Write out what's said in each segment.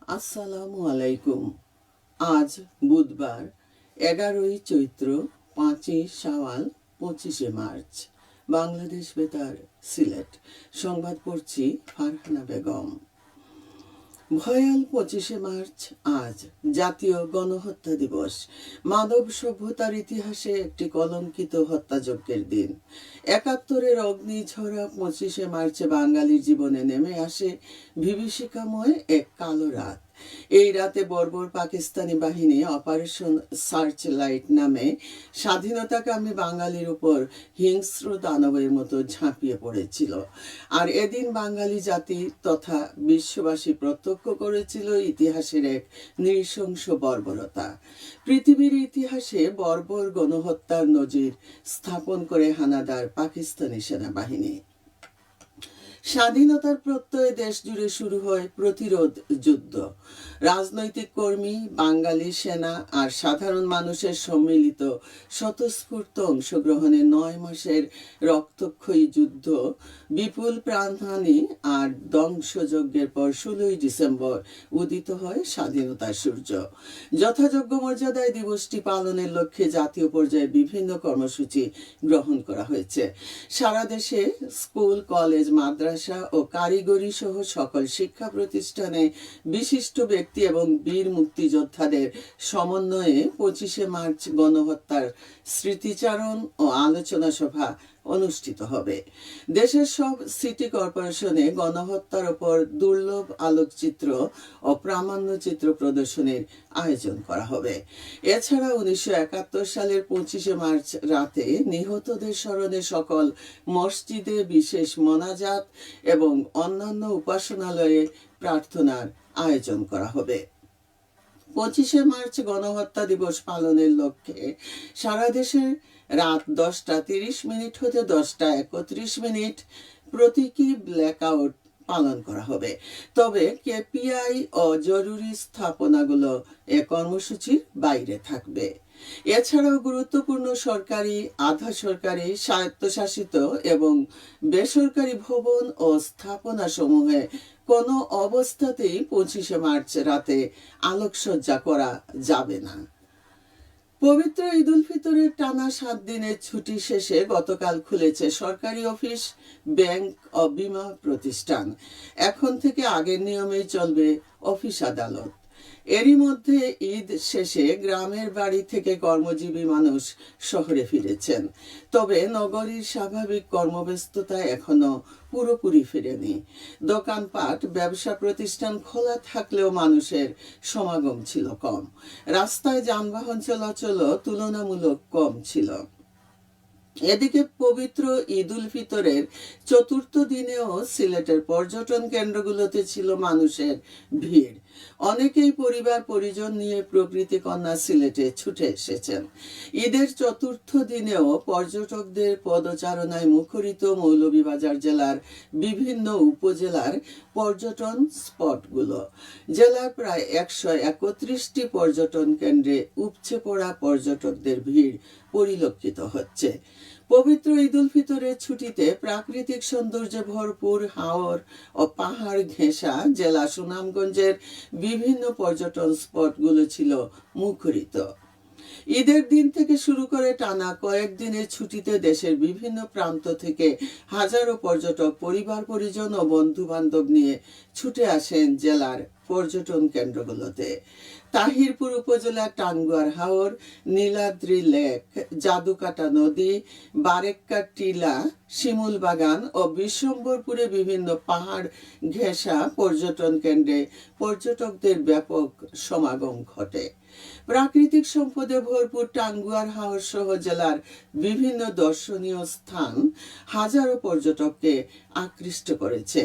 আসসালামু আলাইকুম। আজ বুধবার 11ই চৈত্র, 5ই শাওয়াল, 25শে মার্চ। বাংলাদেশ বেতার, সিলেট। সংবাদ পড়ছি ফারহানা বেগম। ভয়াল 25শে মার্চ আজ জাতীয় গণহত্যা দিবস। মানব সভ্যতার ইতিহাসে একটি কলঙ্কিত হত্যাযজ্ঞের দিন। 71-এর অগ্নিঝরা 25শে মার্চে বাঙালির জীবনে নেমে আসে বিভীষিকাময় এক কালো রাত। এই রাতে বর্বর পাকিস্তানি বাহিনী অপারেশন সার্চ লাইট নামে স্বাধীনতাকামী বাঙালির উপর হিংস্র দানবের মতো ঝাঁপিয়ে পড়েছিল। আর এদিন বাঙালি জাতি তথা বিশ্ববাসী প্রত্যক্ষ করেছিল ইতিহাসের এক নৃশংস বর্বরতা। পৃথিবীর ইতিহাসে বর্বর গণহত্যার নজির স্থাপন করে হানাদার পাকিস্তানি সেনাবাহিনী। স্বাধীনতার প্রত্যয়ে দেশ জুড়ে শুরু হয় প্রতিরোধ যুদ্ধ। রাজনৈতিক কর্মী, বাঙালি সেনা আর সাধারণ মানুষের সম্মিলিত স্বতঃস্ফূর্ত অংশগ্রহণে 9 মাসের রক্তক্ষয়ী যুদ্ধ, বিপুল প্রাণহানি আর ধ্বংসযজ্ঞের পর 16ই ডিসেম্বর উদিত হয় স্বাধীনতার সূর্য। যথাযোগ্য মর্যাদায় দিবসটি পালনের লক্ষ্যে জাতীয় পর্যায়ে বিভিন্ন কর্মসূচি গ্রহণ করা হয়েছে। সারা দেশে স্কুল, কলেজ, মাদ্রাসা ও কারিগরি সহ সকল শিক্ষা প্রতিষ্ঠানে বিশিষ্ট ব্যক্তি এবং বীর মুক্তিযোদ্ধাদের সমন্বয়ে 25শে মার্চ গণহত্যার স্মৃতিচারণ ও আলোচনা সভা অনুষ্ঠিত হবে। দেশের সব সিটি কর্পোরেশনে গণহত্যার উপর দুর্লভ আলোকচিত্র ও প্রামাণ্যচিত্র প্রদর্শনীর আয়োজন করা হবে। এছাড়া 1971 সালের 25শে মার্চ রাতে নিহতদের স্মরণে সকল মসজিদে বিশেষ মোনাজাত এবং অন্যান্য উপাসনালয়ে প্রার্থনার আয়োজন করা হবে। 25শে মার্চ গণহত্যা দিবস পালনের লক্ষ্যে সারা দেশে রাত 10:30 হতে 10:31 প্রতীকী ব্ল্যাকআউট পালন করা হবে। তবে কেপিআই ও জরুরি স্থাপনাগুলো এ কর্মসূচির বাইরে থাকবে। এছাড়াও গুরুত্বপূর্ণ সরকারি, আধা সরকারি, স্বায়ত্তশাসিত এবং বেসরকারি ভবন ও স্থাপনা সমূহে কোনো অবস্থাতেই 25শে মার্চ রাতে আলোকসজ্জা করা যাবে না। পবিত্র ঈদ উল ফিতরের টানা 7 দিনের ছুটি শেষে গতকাল খুলেছে সরকারি অফিস, ব্যাংক ও বীমা প্রতিষ্ঠান। এখন থেকে আগের নিয়মেই চলবে অফিস আদালত। এরই মধ্যে ঈদ শেষে গ্রামের বাড়ি থেকে কর্মজীবী মানুষ শহরে ফিরেছেন। তবে নগরীর স্বাভাবিক কর্মব্যস্ততা এখনো পুরোপুরি ফিরেনি। দোকানপাট, ব্যবসা প্রতিষ্ঠান খোলা থাকলেও মানুষের সমাগম ছিল কম। রাস্তায় যানবাহন চলাচলও তুলনামূলক কম ছিল। এদিকে পবিত্র ঈদ উল ফিতরের চতুর্থ দিনেও সিলেটের পর্যটন কেন্দ্রগুলোতে ছিল মানুষের ভিড়। অনেকেই পরিবার পরিজন নিয়ে প্রকৃতি কন্যা সিলেটে ছুটে এসেছেন। ঈদের চতুর্থ দিনেও পর্যটকদের পদচারণায় মুখরিত মৌলভীবাজার জেলার বিভিন্ন উপজেলার পর্যটন স্পটগুলো। জেলার প্রায় 131টি পর্যটন কেন্দ্রে উপচে পড়া পর্যটকদের ভিড় পরিলক্ষিত হচ্ছে। পবিত্র ঈদ উল ফিতরের ছুটিতে প্রাকৃতিক সৌন্দর্যে ভরপুর হাওর ও পাহাড় ঘেঁষা জেলা সুনামগঞ্জের বিভিন্ন পর্যটন স্পটগুলো ছিল মুখরিত। ঈদের দিন থেকে শুরু করে টানা কয়েকদিনের ছুটিতে দেশের বিভিন্ন প্রান্ত থেকে হাজারো পর্যটক পরিবার পরিজন ও বন্ধু বান্ধব নিয়ে ছুটে আসেন জেলার পর্যটন কেন্দ্রগুলোতে। তাহিরপুর উপজেলার টাঙ্গুয়ার হাওর, নীলাদ্রি লেক, জাদুকাটা নদী, বারেক্কা টিলা, শিমুল বাগান ও বিশ্বম্বরপুরে বিভিন্ন পাহাড় ঘেঁষা পর্যটন কেন্দ্রে পর্যটকদের ব্যাপক সমাগম ঘটে। প্রাকৃতিক সম্পদে ভরপুর টাঙ্গুয়ার হাওর সহ জেলার বিভিন্ন দর্শনীয় স্থান হাজারো পর্যটককে আকৃষ্ট করেছে।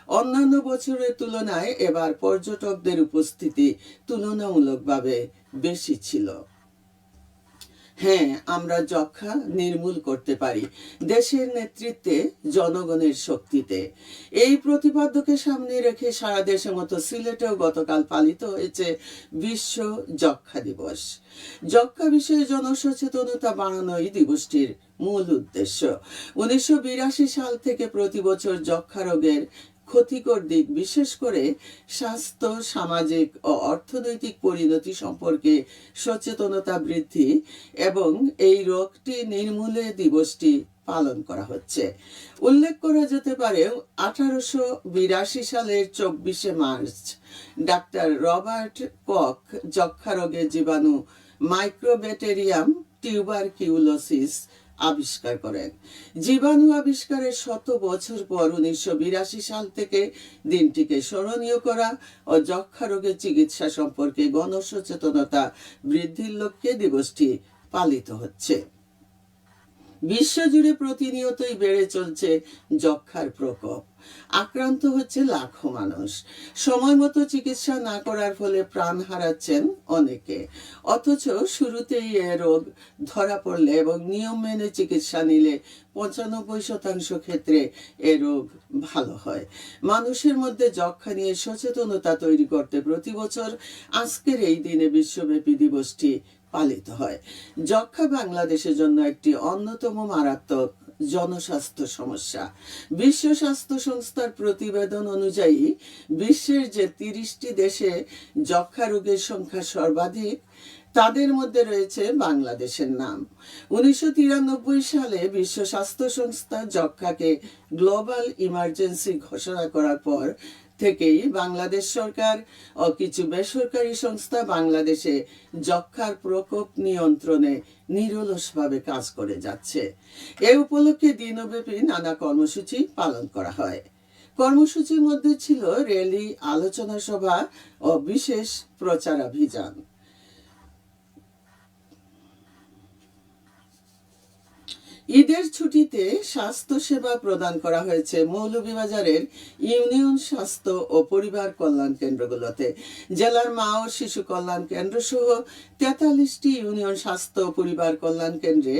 অন্যান্য বছরের তুলনায় এবার পর্যটকদের উপস্থিতি তুলনামূলকভাবে বেশি ছিল। হ্যাঁ, আমরা যক্ষ্মা নির্মূল করতে পারি দেশের নেতৃত্বে, জনগণের শক্তিতে। এই প্রতিপাদ্যকে সামনে রেখে সারা দেশের মতো সিলেটেও গতকাল পালিত হয়েছে বিশ্ব যক্ষ্মা দিবস। যক্ষ্মা বিষয়ে জনসচেতনতা বাড়ানোই দিবসটির মূল উদ্দেশ্য। 1982 সাল থেকে প্রতি বছর যক্ষ্মা রোগের ক্ষতিকর দিক, বিশেষ করে স্বাস্থ্য, সামাজিক ও অর্থনৈতিক পরিণতি সম্পর্কে সচেতনতা বৃদ্ধি এবং এই রোগটি নির্মূলে দিবসটি পালন করা হচ্ছে। উল্লেখ করা যেতে পারে 1882 সালের 24শে মার্চ ডাক্তার রবার্ট কখ যক্ষা রোগের জীবাণু মাইক্রোব্যাকটেরিয়াম টিউবারকিউলোসিস আবিষ্কার করেন। জীবাণু আবিষ্কারের 100 বছর পর 1982 সাল থেকে দিনটিকে স্মরণীয় করা ও যক্ষা রোগের চিকিৎসা সম্পর্কে গণসচেতনতা বৃদ্ধির লক্ষ্যে দিবসটি পালিত হচ্ছে। বিশ্বজুড়ে প্রতিনিয়তই বেড়ে চলছে যক্ষার প্রকোপ। আক্রান্ত হচ্ছে লাখো মানুষ। সময় মতো চিকিৎসা না করার ফলে প্রাণ হারাচ্ছেন অনেকে। অথচ শুরুতেই এ রোগ ধরা পড়লে এবং নিয়ম মেনে চিকিৎসা নিলে 95% ক্ষেত্রে এ রোগ ভালো হয়। মানুষের মধ্যে যক্ষা নিয়ে সচেতনতা তৈরি করতে প্রতি বছর আজকের এই দিনে বিশ্বব্যাপী দিবসটি পালিত হয়। যক্ষা বাংলাদেশের জন্য একটি অন্যতম মারাত্মক জনস্বাস্থ্য সমস্যা। বিশ্ব স্বাস্থ্য সংস্থার প্রতিবেদন অনুযায়ী বিশ্বের যে 30টি দেশে যক্ষা রোগের সংখ্যা সর্বাধিক, তাদের মধ্যে রয়েছে বাংলাদেশের নাম। 1993 সালে বিশ্ব স্বাস্থ্য সংস্থা যক্ষাকে গ্লোবাল ইমার্জেন্সি ঘোষণা করার পর থেকেই বাংলাদেশ সরকার ও কিছু বেসরকারি সংস্থা বাংলাদেশে যক্ষার প্রকোপ নিয়ন্ত্রণে নিরলসভাবে কাজ করে যাচ্ছে। এ উপলক্ষে দিনব্যাপী নানা কর্মসূচি পালন করা হয়। কর্মসূচির মধ্যে ছিল র্যালি, আলোচনা সভা ও বিশেষ প্রচারাভিযান। ঈদের ছুটিতে স্বাস্থ্য সেবা প্রদান করা হয়েছে মৌলভীবাজারের ইউনিয়ন স্বাস্থ্য ও পরিবার কল্যাণ কেন্দ্রগুলোতে। জেলার মা ও শিশু কল্যাণ কেন্দ্র সহ 43টি ইউনিয়ন স্বাস্থ্য ও পরিবার কল্যাণ কেন্দ্রে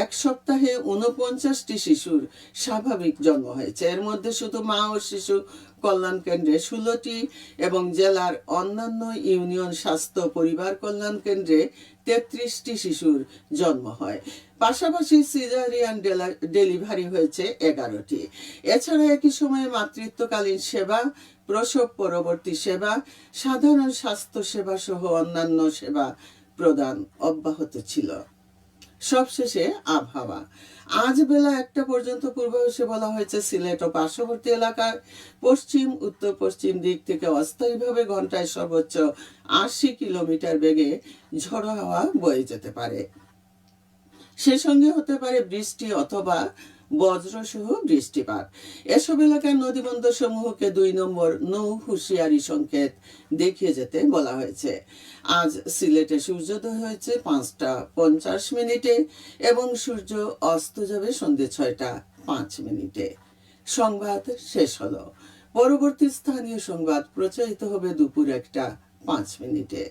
এক সপ্তাহে 49টি শিশুর স্বাভাবিক জন্ম হয়েছে। এর মধ্যে শুধু মা ও শিশু কল্যাণ কেন্দ্রে 16টি এবং জেলার অন্যান্য ইউনিয়ন স্বাস্থ্য পরিবার কল্যাণ কেন্দ্রে 33টি শিশুর জন্ম হয়। পাশাপাশি সিজারিয়ান ডেলিভারি হয়েছে 11টি। এছাড়া একই সময়ে মাতৃত্বকালীন সেবা, প্রসব পরবর্তী সেবা, সাধারণ স্বাস্থ্য সেবা সহ অন্যান্য সেবা প্রদান অব্যাহত ছিল। সবশেষে আবহাওয়া। আজ বেলা 1টা পর্যন্ত পূর্বাভাসে বলা হয়েছে সিলেট ও পার্শ্ববর্তী এলাকার পশ্চিম উত্তর পশ্চিম দিক থেকে অস্থায়ীভাবে ঘন্টায় সর্বোচ্চ 80 কিলোমিটার বেগে ঝড়ো হাওয়া বয়ে যেতে পারে। সে সঙ্গে হতে পারে বৃষ্টি অথবা বজ্রসহ বৃষ্টিপাত। এসব এলাকার নদীবন্দর সমূহকে 2 নম্বর নৌ হুঁশিয়ারি সংকেত দেখিয়ে যেতে বলা হয়েছে। আজ সিলেটে সূর্যোদয় হয়েছে 5টা 50 মিনিটে এবং সূর্য অস্ত যাবে সন্ধ্যে 6টা 5 মিনিটে। সংবাদ শেষ হলো। পরবর্তী স্থানীয় সংবাদ প্রচারিত হবে দুপুর 1টা 5 মিনিটে।